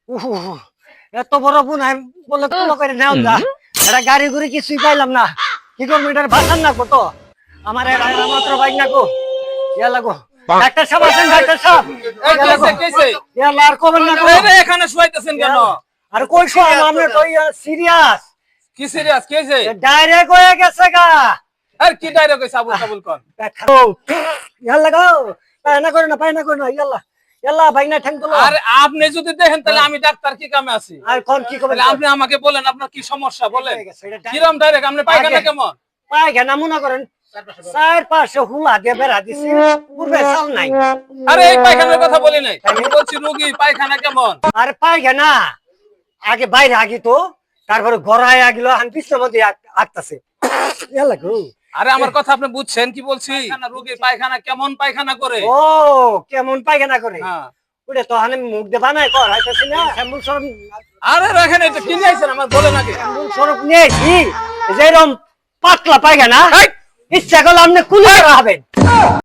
উহু, এত বড় বোন আমি বলে কুলো করে নেও যা। এটা গাড়ি গুড়ি কিছুই পাইলাম না। কি করবো এটার ভাষার না কত আমার মাত্র বাইক না কো ইয়া লাগো ডাক্তার সাহেব আছেন ডাক্তার সাহেব এই কেসে কেসে ইয়া আর কবেন না এই রে এখানে শুয়াইতেছেন কেন? আর কই শো আমরা তো সিরিয়াস কি সিরিয়াস কেসে? ডাইরেক্ট হয়ে গেছে গা আর কি ডায়লগ কইছ আবুল কাবুল কোন? ইয়া লাগাও পায়না করে না ইয়াল্লা ইয়াল্লা ভাই না ঠ্যাং তোলো আর আপনি যদি দেখেন তাহলে আমি ডাক্তার কি কামে আছি? আর কোন কি করবে তাহলে আপনি আমাকে বলেন আপনার কি সমস্যা বলেন। কিরম ডাইরেক্ট আপনি পায়খানা কেমন? পায়খানা মনে করেন চার পাশে হুলা দিয়ে বেড়া দিছি পূর্বে চাল নাই আরে এই পায়খানার কথা বলি নাই, আমি বলছি রোগী পায়খানা কেমন। আর পায়খানা আগে বাইরে আগি তো তারপরে গড়ায় আগিল আমি পিছনের মধ্যে আটতাছে ইয়াল্লা গো আরে আমার কথা আপনি বুঝছেন কি বলছি? রোগী পায়খানা কেমন পায়খানা করে? ও কেমন পায়খানা করে হ্যাঁ ওটা তো আমি মুখ দিয়ে বানাই কর হাইতাছি না শ্যাম্বুল সরব আরে রাখেন এটা কি নিয়েছেন আমার বলেন আগে। শ্যাম্বুল সরব নিয়েছি যেরকম পাতলা পায়খানা এই! ইচ্ছা করলে আপনি কুলে হবেন